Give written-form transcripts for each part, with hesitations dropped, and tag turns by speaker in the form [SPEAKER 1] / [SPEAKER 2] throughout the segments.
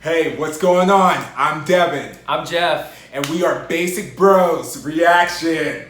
[SPEAKER 1] Hey, what's going on? I'm Devin.
[SPEAKER 2] I'm Jeff.
[SPEAKER 1] And we are Basic Bros Reaction.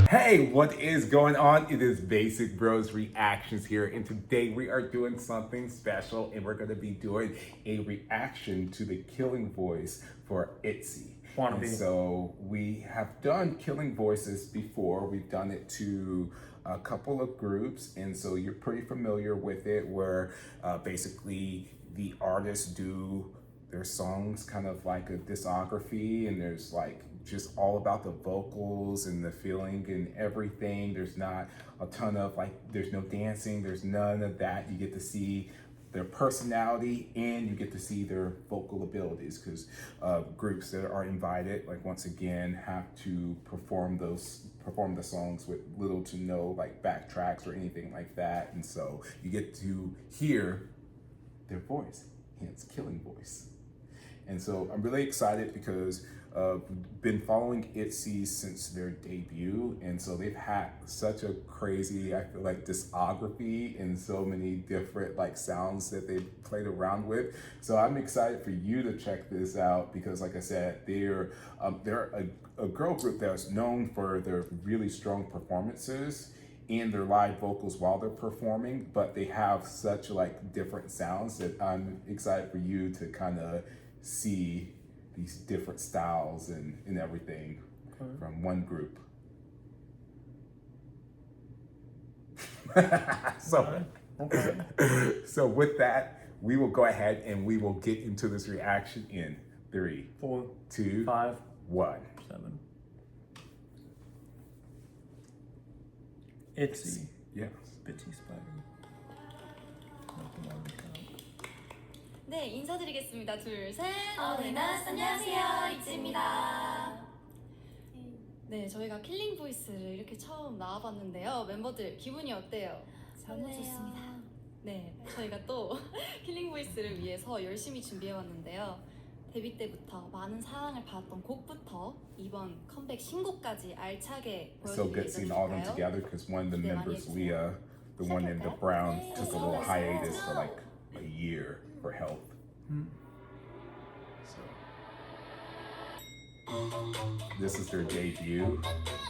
[SPEAKER 1] Hey, what is going on? It is Basic Bros Reactions here, and today we are doing something special, and we're going to be doing a reaction to the Killing Voice for ITZY. And so we have done Killing Voices before. We've done it to a couple of groups, and so you're pretty familiar with it, where basically the artists do their songs kind of like a discography, and there's like just all about the vocals and the feeling and everything. There's not a ton of there's no dancing, there's none of that. You get to see their personality and you get to see their vocal abilities, because groups that are invited, once again, have to perform the songs with little to no backtracks or anything like that. And so you get to hear their voice, hence Killing Voice. And so I'm really excited because I've been following ITZY since their debut, and so they've had such a crazy, I feel like, discography and so many different sounds that they've played around with. So I'm excited for you to check this out because, like I said, they're a girl group that's known for their really strong performances and their live vocals while they're performing, but they have such different sounds that I'm excited for you to kind of see these different styles and everything from one group. So with that, we will go ahead and we will get into this reaction in 3,
[SPEAKER 2] 4,
[SPEAKER 1] 2,
[SPEAKER 2] 5,
[SPEAKER 1] 1.
[SPEAKER 2] 7. ITZY.
[SPEAKER 1] Yes.
[SPEAKER 2] Bitchy Spider.
[SPEAKER 3] 네, 인사드리겠습니다. 둘, 셋. 어린아스 안녕하세요. 이츠입니다. 네, 저희가 킬링 보이스를 이렇게 처음 나와봤는데요. 멤버들 기분이 어때요?
[SPEAKER 4] 너무 좋습니다.
[SPEAKER 3] 네, 저희가 또 킬링 보이스를 위해서 열심히 준비해왔는데요. 데뷔 때부터 많은 사랑을 받았던 곡부터 이번 컴백 신곡까지 알차게
[SPEAKER 1] So good seeing all of them together because one of the members, Leah, the one in the brown, took a little hiatus for a year for health. So this is their debut.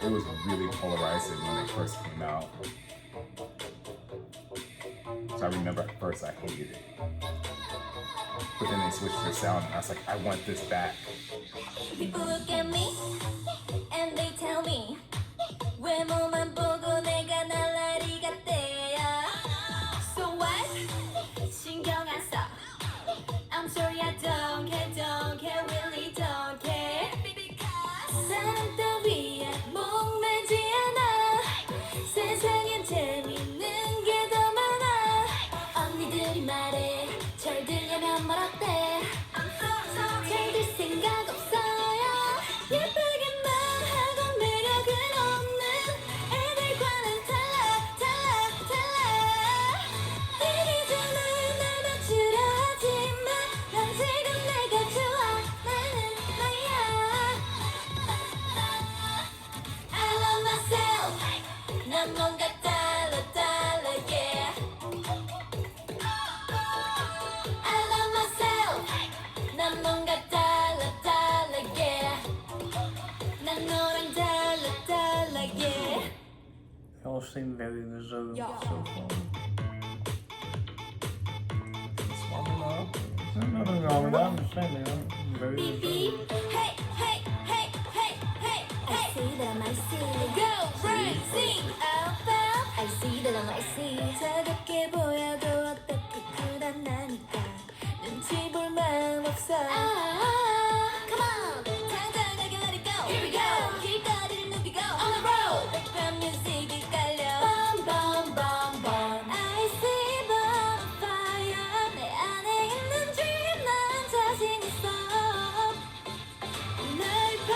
[SPEAKER 1] It was really polarizing when they first came out. So I remember at first I hated it. But then they switched their sound and I was like, I want this back.
[SPEAKER 4] People look at me and they tell me 외모만 보고 내가 날라리 같대요. So what? 신경 안 써. I'm sorry I don't care, really don't care. 사랑 따위에 목매지 않아. 세상엔 재밌는 게 더 많아. 언니들이 말해 절 들려면 뭘 어때? 잘 들 생각 없어요. 예쁘게만 하고 매력은 없는 애들과는 달라. 이리저리 날 맞추려 하지만 난 지금 내가 좋아. 나는 나야. I love myself. 난 뭔가 달라, yeah. I love myself. 난 뭔가 달라, yeah. 난 너랑 달라, yeah.
[SPEAKER 2] They all seem very reserved
[SPEAKER 3] Yeah.
[SPEAKER 2] so far.
[SPEAKER 1] Swallow up.
[SPEAKER 2] There's nothing wrong with that. I'm just saying they are very
[SPEAKER 4] Beep,
[SPEAKER 2] reserved.
[SPEAKER 4] beep. Hey. I see that I might see. Go crazy. I see that I might see. 차갑게 보여도 어떻게 불안하니까 눈치 볼 마음 없어. Come on. 당당하게 let it go. Here we go. 길거리를 누비고 on the road. 백반 뮤직이 깔려. Bum, bum, bum. I see bonfire. 내 안에 있는 dream 난 자신 있어. 날 봐,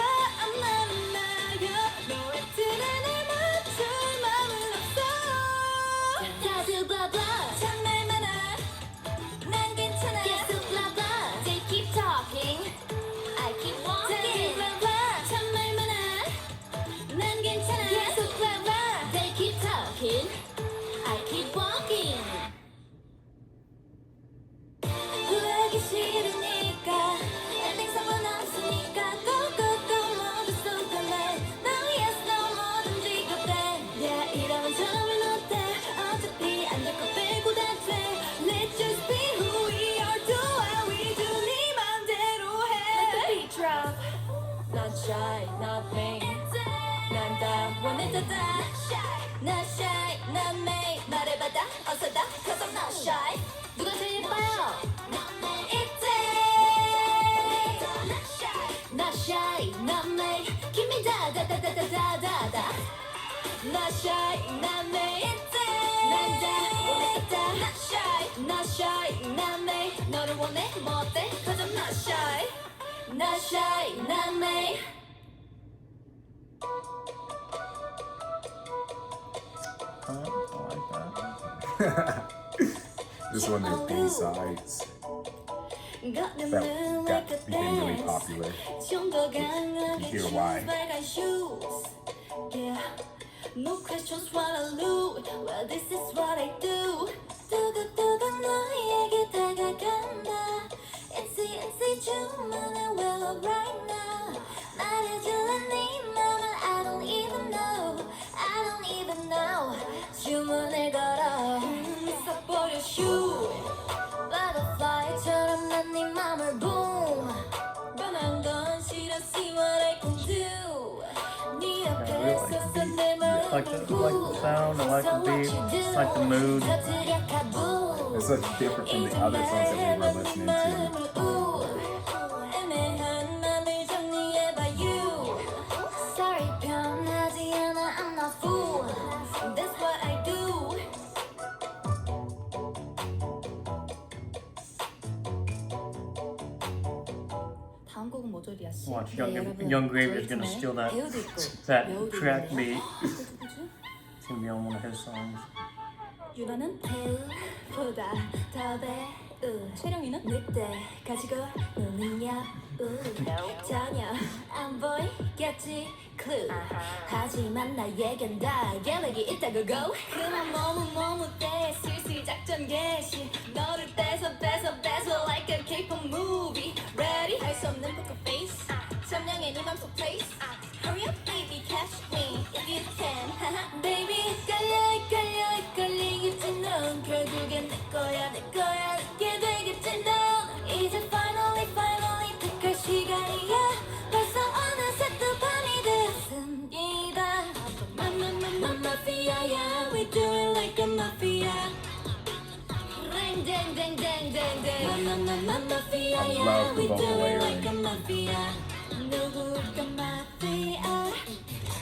[SPEAKER 4] 나는 나야. 너의 틀에 날 맞출 마음은 없어. 다들 blah blah. 정말 많아. 난 괜찮아. 계속 blah blah. They keep talking. shy 남의 있지 난 다 원했다 not shy not shy 남의 너를 원해 뭐 어때 cause I'm not shy not shy 남의
[SPEAKER 2] I like that.
[SPEAKER 1] This one is B-sides that became really popular.
[SPEAKER 4] You
[SPEAKER 1] hear why.
[SPEAKER 4] Yeah. No questions what I lose. Well, this is what I do. 두둑두둑 너에게 다가간다. It's 주문을 well right now. 말해줄래 네 맘은 I don't even know. I don't even know. 주문을 걸어. 써버려 shoot. Butterfly처럼 난 네 맘을 boom. 변한 건 싫어. See what I can do. 네
[SPEAKER 2] Yeah, I
[SPEAKER 4] 앞에
[SPEAKER 2] really like
[SPEAKER 4] 서서
[SPEAKER 2] the
[SPEAKER 4] 내
[SPEAKER 2] beat. I like the sound, I like the beat, I like the mood.
[SPEAKER 1] It's such different from the other songs that we were listening to.
[SPEAKER 4] 애매한 맘을 정리해봐 you. Sorry 변하지 않아 I'm not fool. That's what I do.
[SPEAKER 3] 다음 곡은 뭐죠, 리아 씨?
[SPEAKER 2] Watch,
[SPEAKER 3] 네,
[SPEAKER 2] Young Gravy is gonna
[SPEAKER 3] 브레이크맨
[SPEAKER 2] steal that
[SPEAKER 3] 배우도 있고
[SPEAKER 2] that
[SPEAKER 3] 배우도
[SPEAKER 2] track
[SPEAKER 3] 있는데요.
[SPEAKER 2] beat.
[SPEAKER 3] 누구지?
[SPEAKER 2] It's gonna be on one of his songs.
[SPEAKER 3] 유나는
[SPEAKER 4] 배우보다 더 배우.
[SPEAKER 3] 채령이는
[SPEAKER 4] 늑대 가지고 노느냐 전혀 안 보이겠지 clue. 하지만 나에겐 다 계획이 있다고 go. 그만 머뭇대 슬슬 작전 개시. 너를 뺏어 like a K-pop movie. Ready? 할 수 없는 poker face. 점령해 네 맘속 place. Hurry up baby catch me if you can. Baby 헷갈리겠지 넌. 결국엔 내 거야 내게 되겠지 넌. 이제 finally 택할 시간이야. 벌써 어느새 또 밤이 됐습니다. Mafia, we do it like a mafia. Ring ding ding ding ding ding. Mafia,
[SPEAKER 1] I love the
[SPEAKER 4] we do
[SPEAKER 1] vocal
[SPEAKER 4] it like a
[SPEAKER 1] layering.
[SPEAKER 4] mafia. 누굴까 mafia.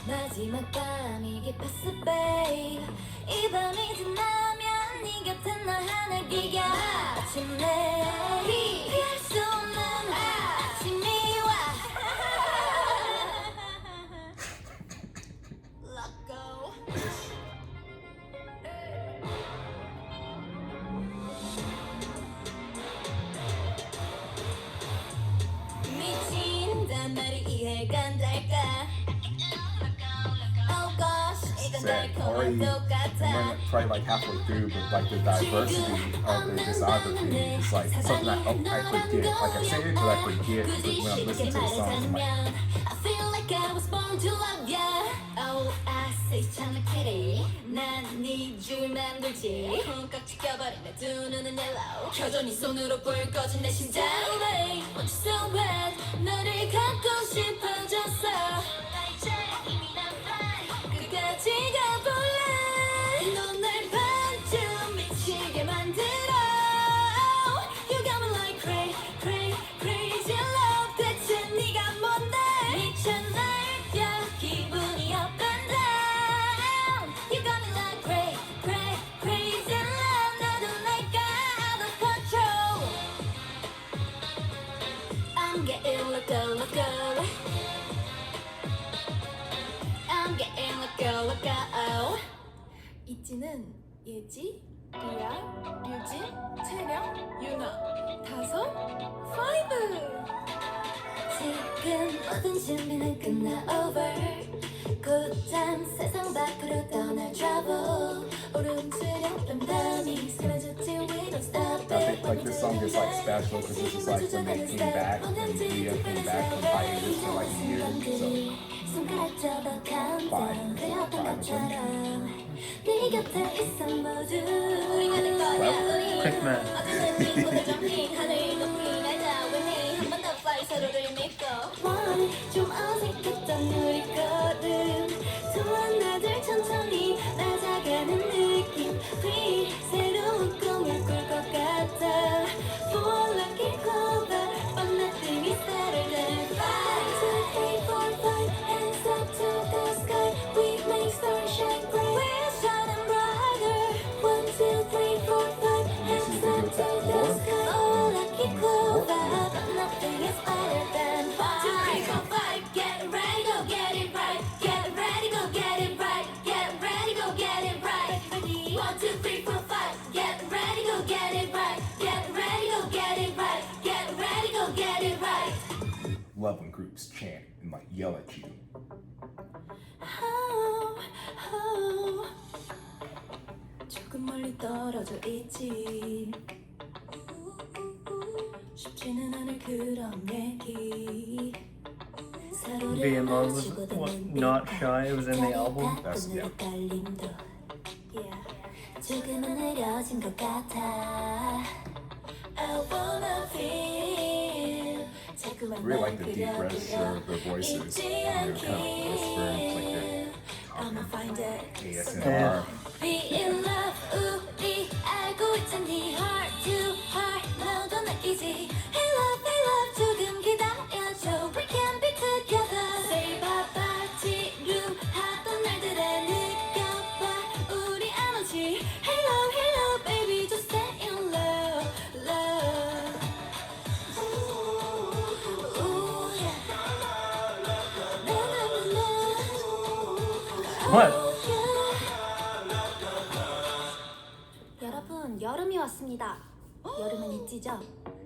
[SPEAKER 4] 마지막 밤이 깊었어 babe. 이 밤이 지나면 네 곁에 나 하나 기가. 마침내 피할 수 없는 아침이 와. Let go. 미친단 말이 이해가 안 될까? Oh gosh, 이건
[SPEAKER 1] Said
[SPEAKER 4] 달콤한
[SPEAKER 1] already,
[SPEAKER 4] 똑같아.
[SPEAKER 1] and then probably like halfway through, but like the diversity of the discography is like something I forget. Like I say it, but I forget when I'm listening to the songs. I'm like,
[SPEAKER 4] I feel like I was born to love ya. Oh, I say 참 kitty. 난네 줄 만들지. 콩깍 지켜버린 내 두 눈은 yellow. 켜줘 네 손으로 불 꺼진 내 심장. Babe, want you so bad. 너를 갖고 싶어졌어. 나 이제 이미 난 fly. 끝까지 가볼래. 넌 날 반쯤 미치게 만들어. You got me like crazy love. 대체 네가 뭔데? 미쳐 날뛰어 기분이 up and down. You got me like crazy love. 나도 내가 out of control. I'm getting loco. I'm getting loco. 이지는 예지, 리아, 류진, 채령, 유나. 다섯, five. 지금 모든 준비는 끝나 over. 곧장 세상 밖으로 떠날 travel. 오름스런 밤이 사라졌지 we don't stop
[SPEAKER 1] I
[SPEAKER 4] it.
[SPEAKER 1] think like this song is like special because this is like when they came back, when Leah came back from hiatus for like a year. So
[SPEAKER 4] 손가락 잡아 countdown. 그렸던 것처럼 네 곁에 있어 모두. 우리가 될 거야 우리.
[SPEAKER 2] Quick man.
[SPEAKER 4] 어제는 오늘 점핑 하늘 높이 날자 with 한 번 더 fly 서로를 믿고. One 좀 어색했던 우리 걸음. 두 하나둘 천천히 낮아가는 느낌. Three 새로운 꿈을 꿀 것 같아. Four lucky clover but nothing is better than five. 2, 3, 4, 5 hands up to the sky. We make stars shine bright.
[SPEAKER 1] love when groups chant and like yell at you.
[SPEAKER 4] 조금 멀리 떨어져 있지 쉽지는 않을 그런 얘기
[SPEAKER 2] Being in love was not shy, it was in the album.
[SPEAKER 1] That's yeah.
[SPEAKER 4] 조금은 느려진 것 같아 I wanna feel
[SPEAKER 1] I really like the deep register of their voices. And they're kind of whispering, like they're
[SPEAKER 4] I'ma find it
[SPEAKER 1] ASMR.
[SPEAKER 4] Be in love 우리 알고 있잖니 Heart to heart 너도 느끼지 Hey love 조금 기다려줘 We can be together Say bye bye 지루하던 날들에 느껴봐 우리 안 오지 Hey love baby just stay in love Ooh, yeah.
[SPEAKER 2] What?
[SPEAKER 4] 여러분 여름이 왔습니다. 여름은 ITZY죠?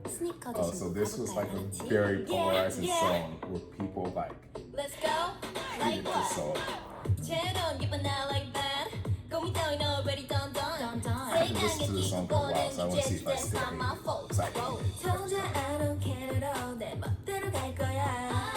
[SPEAKER 4] 스니커
[SPEAKER 1] Oh, so
[SPEAKER 4] 드시고
[SPEAKER 1] this was like
[SPEAKER 4] 가볼까요?
[SPEAKER 1] a very polarizing song where people like
[SPEAKER 4] Let's go.
[SPEAKER 1] hated the song.
[SPEAKER 4] 채로 기분 I like that. 고민 따윈 already done.
[SPEAKER 1] I haven't listened to this song for a while, so I want to see if I still hate it. 'Cause I hate it.
[SPEAKER 4] 도저히 I don't care at all. 내 멋대로 갈 거야.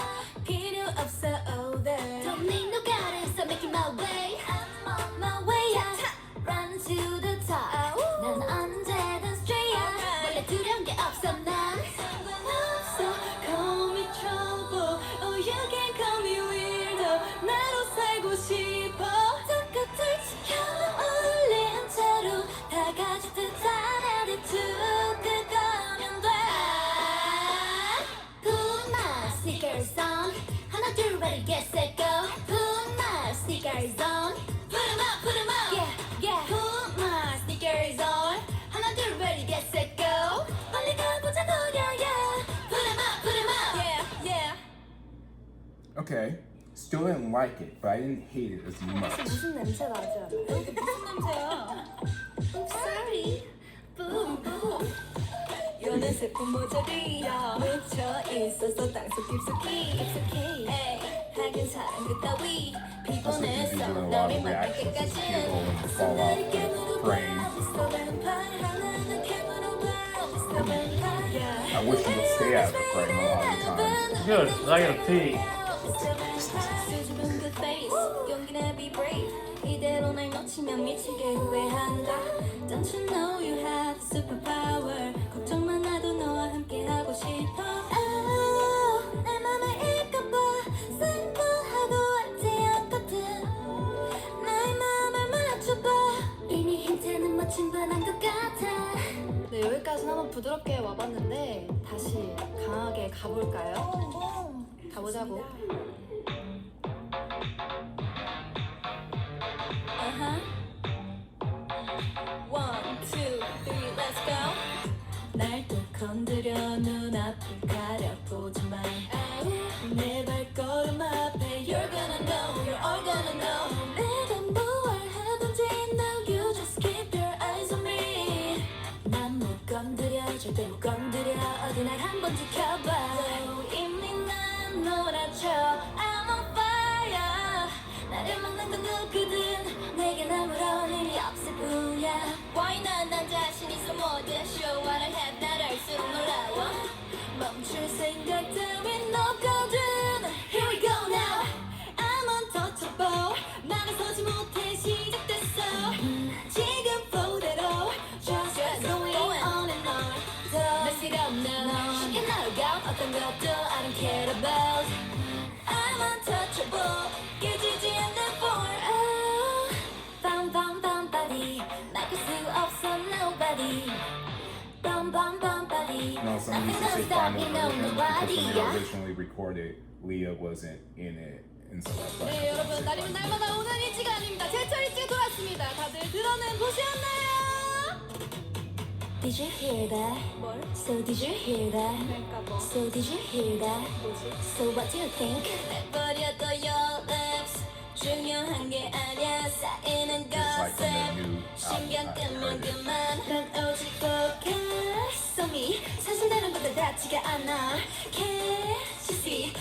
[SPEAKER 4] 필요 없어 over. Don't need no guidance, I'm making my way. I'm on my way up. Run to the top. 난 언제든 straight up. 원래 두려운 게 없어 난. 상관없어. Call me trouble. Oh you can call me weirdo. 나로 살고 싶어. 똑같을 지켜 어울리는 채로 다 같이 듯한 attitude 그거면 돼. Put my sneakers on. 하나 둘 ready get set go. Put my sneakers on. Put 'em up. Yeah. Put my sneakers on. 하나 둘 ready get set go. 빨리 가보자고 yeah. Put 'em up. Yeah.
[SPEAKER 1] Okay, still didn't like it, but I didn't hate it as much.
[SPEAKER 4] 무슨 냄새 나지 않아요? 무슨 냄새야? Oops, sorry. Boom. 연애 세포 모조리 묻혀 있어서 땅속 깊숙이. 에이, 하긴 사랑 그따위
[SPEAKER 1] Also, because
[SPEAKER 4] 피곤해서
[SPEAKER 1] these are a lot
[SPEAKER 4] 너를
[SPEAKER 1] of
[SPEAKER 4] 만날
[SPEAKER 1] reactions as
[SPEAKER 4] 때까지
[SPEAKER 1] people when they fall off the frame. I wish you would stay out of the frame a lot of the times.
[SPEAKER 2] Good, 'cause I gotta pee.
[SPEAKER 4] 수줍은 그 face 용기내 be brave 이대로 날 놓치면 미치게 후회한다 Don't you know you have superpower 걱정 많아도 너와 함께 하고 싶어 Oh, 내 맘을 읽어봐 simple 알지 않거든 나의 맘을 맞춰봐 이미 힌트는 멋진 반한 것 같아
[SPEAKER 3] 네, 여기까지 한번 부드럽게 와봤는데 다시 강하게 가볼까요? 가보자고.
[SPEAKER 4] One, two, three, let's go. 날 또 건드려 눈앞을 가려보지만 내 발걸음 앞에 You're gonna know, you're all gonna know. 내가 뭘 하든지 now you just keep your eyes on me. 난 못 건드려 절대 못 건드려 어디 날 한번 지켜봐. 이미 난 놀아줘 I'm on fire. 나를 막는 건 누구든 내겐 아무런 의미 없을 뿐이야. Why not 난 자신 있어 모든 show what I have 날 알수록 놀라워. 멈출 생각 따윈 없거든. Here we go now. I'm untouchable. 막아서지 못해 시작됐어. 지금 flow대로 just going on and on. 더 mess it up now. 쉽게 날아가 어떤 것도 I don't care about. I'm untouchable. 깨지지 않는 for bam body. 막을 수 없어 nobody. Bam body.
[SPEAKER 1] No, some
[SPEAKER 4] Nothing
[SPEAKER 1] used to
[SPEAKER 4] gonna
[SPEAKER 1] say
[SPEAKER 4] stop
[SPEAKER 1] final
[SPEAKER 4] me, no
[SPEAKER 1] version because when they
[SPEAKER 4] nobody.
[SPEAKER 1] were originally recorded, Leah wasn't in it, and so that's why.
[SPEAKER 3] 네, 여러분 날이면 날마다 오는 ITZY가 아닙니다. 제철 ITZY 돌아왔습니다. 다들 들어는 보셨나요?
[SPEAKER 4] Did you hear that?
[SPEAKER 3] 뭘?
[SPEAKER 4] So did you hear that?
[SPEAKER 3] 그러니까 뭐
[SPEAKER 4] So did you hear that? So what do you think? 내버려둬 your lips 중요한 게 아니야 쌓이는
[SPEAKER 1] It's like from the
[SPEAKER 4] gossip
[SPEAKER 1] new
[SPEAKER 4] 신경
[SPEAKER 1] album. I
[SPEAKER 4] 끄면
[SPEAKER 1] heard it.
[SPEAKER 4] 그만 난 오직 focus on me 사실 다른 것들 닿지가 않아 Can't you see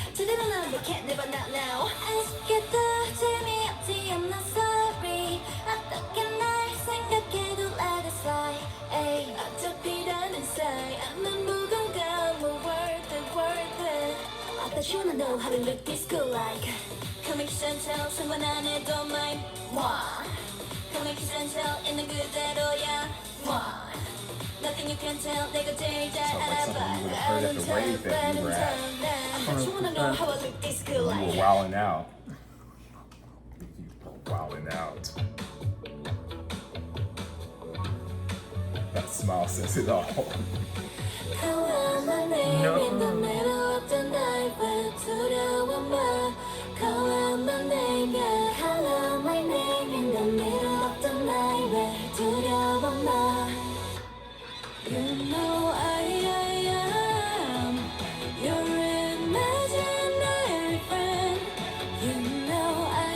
[SPEAKER 4] we look this cool like Come kiss and tell 상관 안 해도 my moi Come kiss and tell 있는 그대로야 moi Nothing you can tell 내가 제일 잘
[SPEAKER 1] Sounds like something you would have heard at the rave that you were at.
[SPEAKER 4] I just wanna know how I look this cool
[SPEAKER 1] You
[SPEAKER 4] like
[SPEAKER 1] were wilding out. You were wilding out. That smile says it all.
[SPEAKER 4] Call my name in the middle of the night 왜 두려워 마 Call my name yeah Call my name in the middle of the night 왜 두려워 마 You know I am your imaginary friend You know I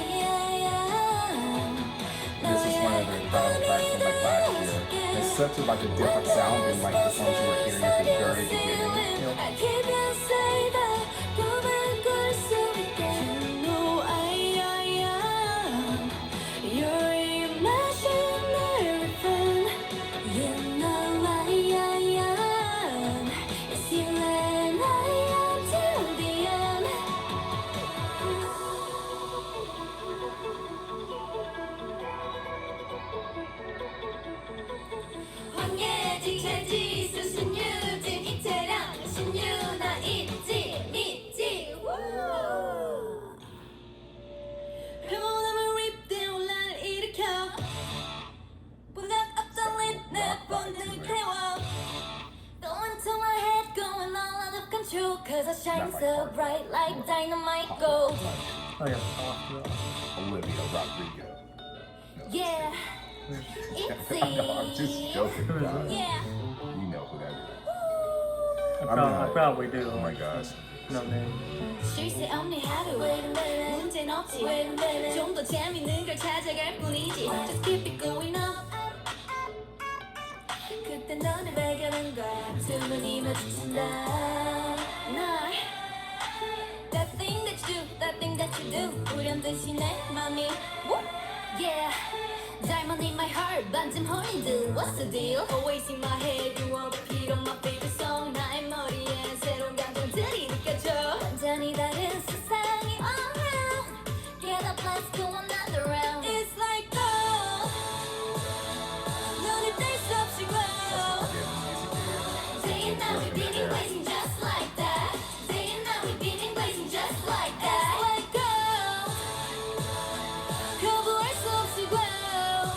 [SPEAKER 4] am
[SPEAKER 1] This is one of the title tracks from like last year. It's such a different sound than like the songs you were hearing at the very beginning.
[SPEAKER 4] I keep you safe 도망갈 수 있게 You know I am your imaginary friend You know I am It's you and I am till the end 황예지 재지 수신유진 이태랑 신유나 있지 믿지 평온함을 립대 혼란을 일으켜 분각 앞장린 내 본능을 태워 Go into my head going all out of control Cause I shine so bright like dynamite gold
[SPEAKER 2] Oh yeah, oh,
[SPEAKER 1] Olivia Rodrigo. No,
[SPEAKER 4] Yeah ITZY
[SPEAKER 1] I'm just joking, guys.
[SPEAKER 4] Yeah
[SPEAKER 1] You know who that is.
[SPEAKER 2] I probably do.
[SPEAKER 1] Oh my gosh.
[SPEAKER 2] No name.
[SPEAKER 4] 쉴새 없니 하루 문제는 없지 좀 더 재밌는 걸 찾아갈 뿐이지 Just keep it going up 그때 너를 발견한 거야 두 눈이 마주친다 널 That thing that you do, that thing that you do 우련듯이 내 맘이 Yeah Diamond in my heart 반쯤 홀린 듯 What's the deal? Always in my head You are the beat of my favorite song 나의 머리에 새로운 감정들이 느껴져 완전히 다른 세상이 all around Get up let's go another round It's like gold 눈을 뗄 수 없이 glow Day and night we've been blazing just like that Day and night we've been blazing just like that It's like gold 거부할 수 없이 glow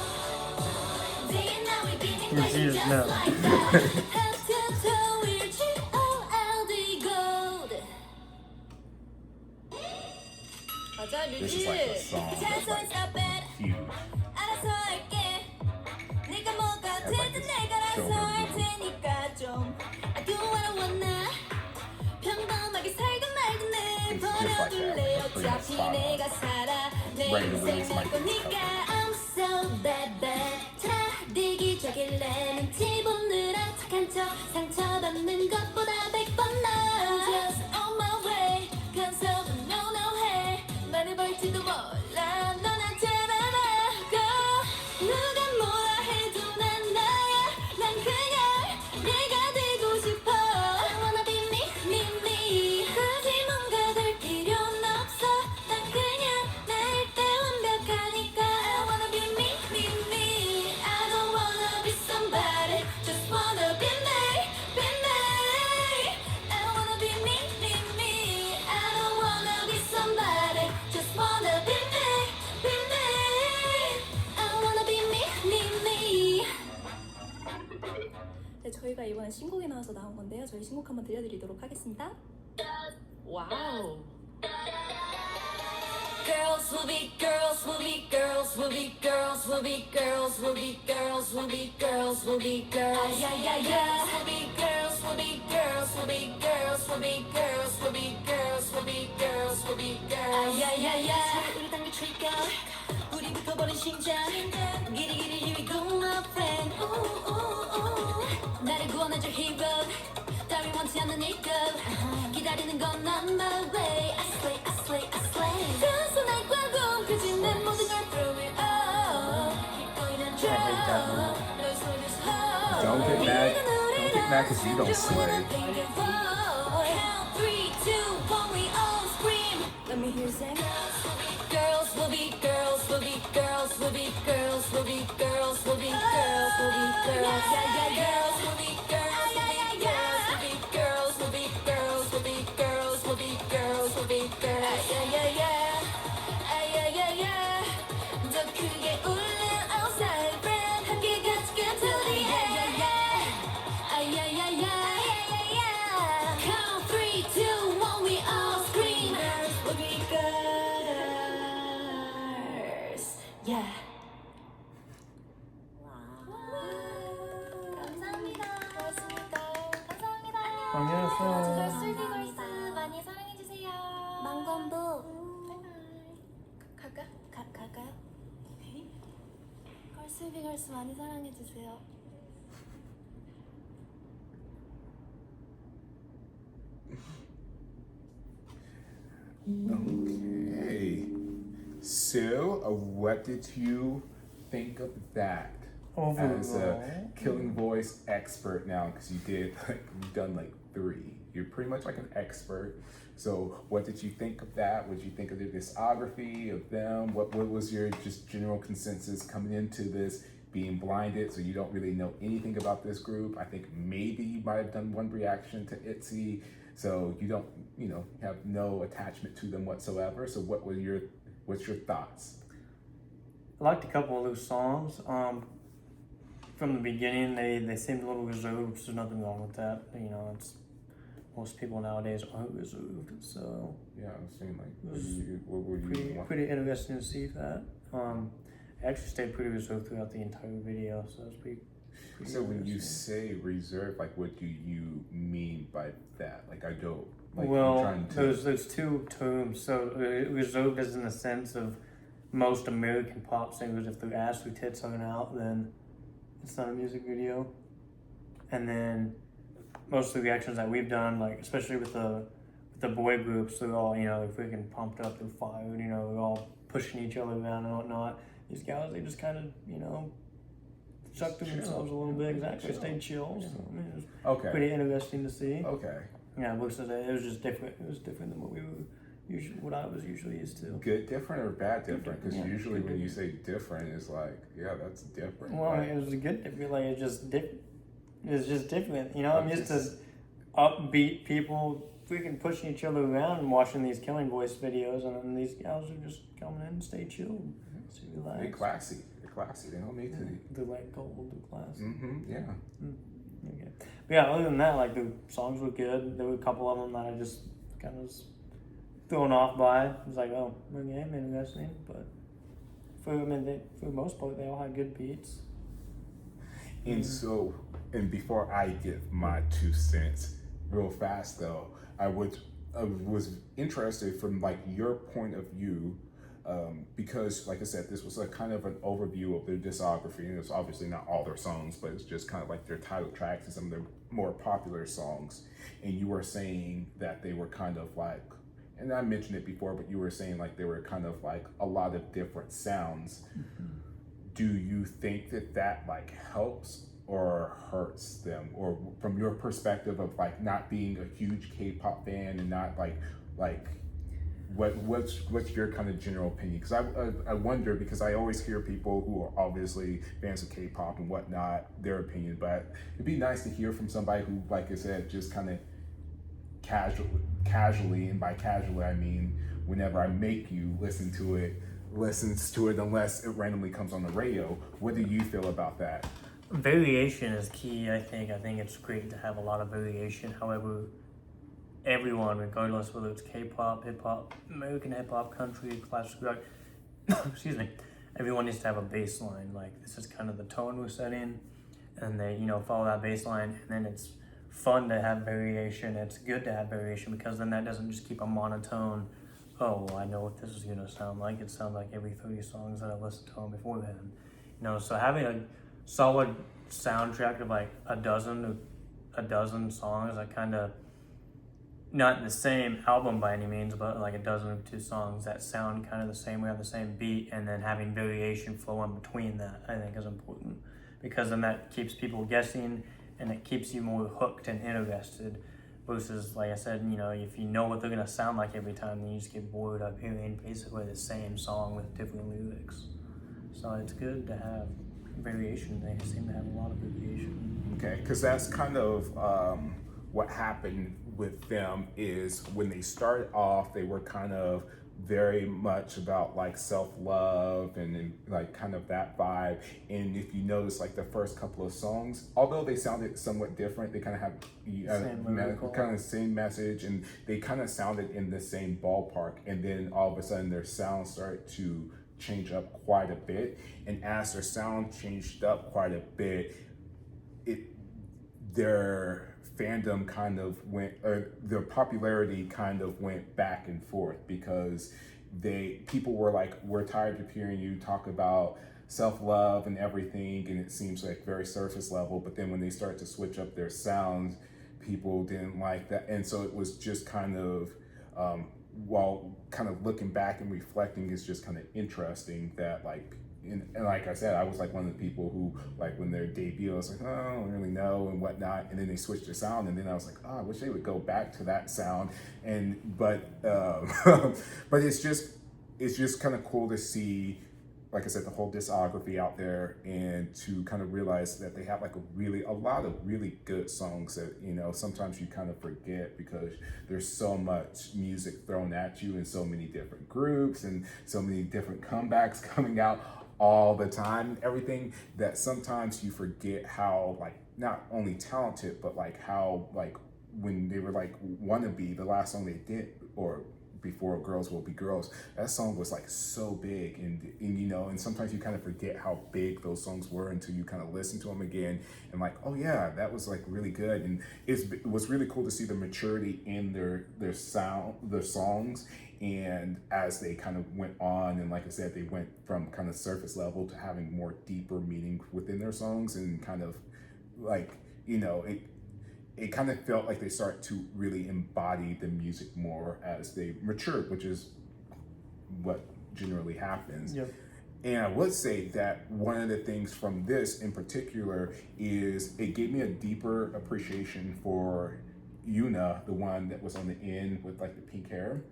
[SPEAKER 4] Day and night we've been blazing just
[SPEAKER 2] no.
[SPEAKER 4] like that Head to toe we're G-O-L-D gold 맞아
[SPEAKER 1] This is like a song that's like huge.
[SPEAKER 4] 알아서 할게 네가 뭐가 되든 내가 알아서 할 테니까 좀 I do what I wanna 평범하게 살든 말든 늘 버려둘래 어차피 내가 살아 내 인생 내 거니까 I'm so bad bad 차디기 저길래 눈치 보느라 착한 척 상처받는 것보다 100번 나아 I'm just on my way 간섭은 no no 해 말해볼지도 몰라 넌 한테만 하고 누가 뭐라 해도 난 나야 난 그냥 내가 되고 싶어 I wanna be me me me 굳이 뭔가 될 필요는 없어 난 그냥 나일 때 완벽하니까 I wanna be me me me I don't wanna be somebody just wanna be me be me I wanna be me me me I don't wanna be somebody just wanna be me be me I wanna be me me me 네, 저희가 이번에 신곡이 나와서 나온 건데요. 저희 신곡 한번 들려드리도록 하겠습니다. 와우. Girls will be girls will be girls will be girls will be girls will be girls will be girls will be girls yeah yeah yeah will be girls will be girls will be girls will be girls will be girls will be girls will be girls yeah yeah yeah 우리 당길 trigger 우리 붙어버린 심장 길이길이 here we go my friend ooh, ooh, ooh. 나를 구원해줄 hero 따위 원치 않는 일급 기다리는 건 on my way I slay I slay I slay 그래서 날 꽉 펴진 내 모든 걸 throw it all keep going and
[SPEAKER 2] I hate that
[SPEAKER 4] draw
[SPEAKER 2] one.
[SPEAKER 4] 널 손을 hold
[SPEAKER 1] Don't get mad. Don't get mad because you don't slay.
[SPEAKER 4] Count 3, 2, 1, we all scream will be girls, will be girls, will be girls. Yeah, yeah, girls will be girls, will be girls, will be girls, will be girls, will be girls, will be girls, will be girls. Yeah, yeah, yeah. Yeah, yeah, yeah. 더 크게 울려 outside brand 함께 같이 get to the end. Yeah, yeah, yeah. Count 3, 2, 1, we all scream. Girls will be girls. Yeah. 감사합니다. 고맙습니다. 감사합니다.
[SPEAKER 2] 안녕하세요.
[SPEAKER 4] 걸스걸스 많이 사랑해주세요. 망건부. 갈까요? 걸스 많이 사랑해주세요.
[SPEAKER 1] Okay. So, what did you think of that? As a
[SPEAKER 2] Overall,
[SPEAKER 1] killing voice expert now, because you've done like 3. You're pretty much like an expert. So, what did you think of that? What did you think of the discography of them? What was your just general consensus coming into this, being blinded, so you don't really know anything about this group? I think maybe you might have done one reaction to ITZY, so you don't, have no attachment to them whatsoever. So, what's your thoughts?
[SPEAKER 2] I liked a couple of those songs. From the beginning, they seemed a little reserved, which there's nothing wrong with that. It's most people nowadays aren't reserved, so
[SPEAKER 1] Yeah, I was saying like,
[SPEAKER 2] It
[SPEAKER 1] what were you?
[SPEAKER 2] pretty interesting to see that. I actually stayed pretty reserved throughout the entire video, so it's pretty
[SPEAKER 1] So when you
[SPEAKER 2] interesting.
[SPEAKER 1] say reserve, like what do you mean by that? Like I don't. Like I'm
[SPEAKER 2] Well,
[SPEAKER 1] trying to.
[SPEAKER 2] there's two terms. So reserved is in the sense of most American pop singers, if their ass or tits hanging out, then it's not a music video. And then most of the reactions that we've done, like especially with the boy groups, they're all they're freaking pumped up, they're fired, they're all pushing each other around and whatnot. These guys, they just kind of suck to
[SPEAKER 1] Chill.
[SPEAKER 2] themselves a little bit. Exactly,
[SPEAKER 1] Chill.
[SPEAKER 2] stay chill. So, I mean, it was
[SPEAKER 1] Okay.
[SPEAKER 2] pretty interesting to see.
[SPEAKER 1] Okay.
[SPEAKER 2] Yeah, versus it was just different. It was different than what I was usually used to.
[SPEAKER 1] Good different or bad different? Because
[SPEAKER 2] Yeah,
[SPEAKER 1] usually
[SPEAKER 2] good
[SPEAKER 1] when you say different, it's like, yeah, that's different.
[SPEAKER 2] Well,
[SPEAKER 1] right?
[SPEAKER 2] it was a good different. Like it's just different. It's just different. I'm
[SPEAKER 1] Okay.
[SPEAKER 2] used to upbeat people freaking pushing each other around and watching these killing voice videos, and then these guys are just coming in and stay chill, stay relaxed.
[SPEAKER 1] They're classy. They're classy. They don't need to.
[SPEAKER 2] They're like gold, they're class.
[SPEAKER 1] Yeah.
[SPEAKER 2] Okay. But yeah, other than that, like the songs were good. There were a couple of them that I just kind of was thrown off by. It was like, oh, okay, interesting. But for the most part, they all had good beats.
[SPEAKER 1] And so, and before I give my 2 cents, real fast though, I was interested from like your point of view, because like I said, this was a kind of an overview of their discography, and it's obviously not all their songs, but it's just kind of like their title tracks and some of their more popular songs. And you were saying that they were kind of like, and I mentioned it before, but you were saying like they were kind of like a lot of different sounds. Do you think that like helps or hurts them, or from your perspective of like not being a huge K-pop fan and not like what's your kind of general opinion? Because I wonder, because I always hear people who are obviously fans of K-pop and whatnot, their opinion, but it'd be nice to hear from somebody who, like I said, just kind of casually, and by casually I mean whenever I make you listens to it unless it randomly comes on the radio. What do you feel about that?
[SPEAKER 2] Variation is key, I think. I think it's great to have a lot of variation. However, everyone, regardless whether it's K-pop, hip-hop, American hip-hop, country, classic rock, excuse me, everyone needs to have a baseline. Like, this is kind of the tone we're setting, and they, follow that baseline, and then it's fun to have variation. It's good to have variation, because then that doesn't just keep a monotone, oh, well, I know what this is going to sound like. It sounds like every 30 songs that I listened to them beforehand. So having a solid soundtrack of like a dozen songs that kind of, not the same album by any means, but like a dozen or 2 songs that sound kind of the same way, on the same beat, and then having variation flow in between that, I think is important, because then that keeps people guessing and it keeps you more hooked and interested, versus, like I said, if you know what they're gonna sound like every time, then you just get bored of hearing basically the same song with different lyrics. So it's good to have variation. They seem to have a lot of variation.
[SPEAKER 1] Okay, because that's kind of what happened with them is when they started off, they were kind of very much about like self-love and like kind of that vibe. And if you notice, like the first couple of songs, although they sounded somewhat different, they kind of have kind of the same message, and they kind of sounded in the same ballpark. And then all of a sudden their sound started to change up quite a bit. And as their sound changed up quite a bit, their fandom kind of went, or their popularity kind of went back and forth, because people were like, we're tired of hearing you talk about self-love and everything, and it seems like very surface level. But then when they start to switch up their sounds, people didn't like that. And so it was just kind of, while kind of looking back and reflecting, it's just kind of interesting that like, and like I said, I was like one of the people who, like, when their debut, I was like, oh, I don't really know and whatnot. And then they switched their sound, and then I was like, oh, I wish they would go back to that sound. But but it's just kind of cool to see, like I said, the whole discography out there, and to kind of realize that they have like a lot of really good songs that, you know, sometimes you kind of forget because there's so much music thrown at you and so many different groups and so many different comebacks coming out all the time and everything, that sometimes you forget how, like, not only talented, but like how, like, when they were like Wannabe, the last song they did, or Before Girls Will Be Girls, that song was like so big, and you know, and sometimes you kind of forget how big those songs were until you kind of listen to them again and like, oh yeah, that was like really good. And it was really cool to see the maturity in their sound, their songs. And as they kind of went on, and like I said, they went from kind of surface level to having more deeper meaning within their songs, and kind of like, you know, it kind of felt like they start to really embody the music more as they matured, which is what generally happens.
[SPEAKER 2] Yep.
[SPEAKER 1] And I would say that one of the things from this in particular is it gave me a deeper appreciation for Yuna, the one that was on the end with like the pink hair,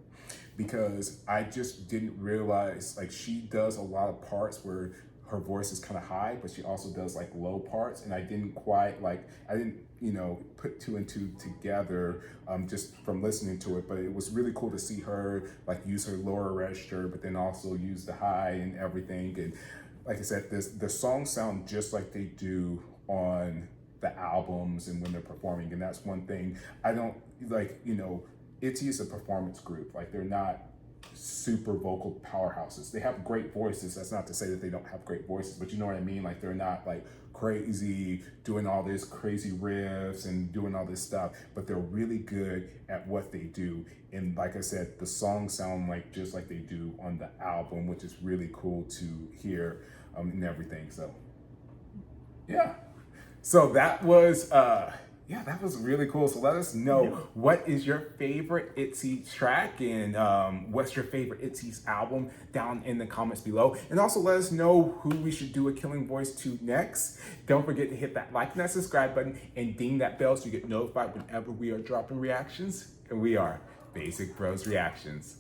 [SPEAKER 1] because I just didn't realize, like, she does a lot of parts where her voice is kind of high, but she also does like low parts, and I didn't, you know, put two and two together just from listening to it. But it was really cool to see her like use her lower register, but then also use the high and everything. And like I said, the songs sound just like they do on the albums and when they're performing. And that's one thing I don't like, you know, ITZY is a performance group. Like, they're not super vocal powerhouses. They have great voices. That's not to say that they don't have great voices, but you know what I mean? Like, they're not like crazy doing all this crazy riffs and doing all this stuff, but they're really good at what they do. And like I said, the songs sound like just like they do on the album, which is really cool to hear and everything. So yeah, so that was yeah, that was really cool. So let us know, what is your favorite ITZY track, and what's your favorite ITZY's album down in the comments below. And also let us know who we should do a killing voice to next. Don't forget to hit that like and that subscribe button and ding that bell so you get notified whenever we are dropping reactions. And we are Basic Bros Reactions.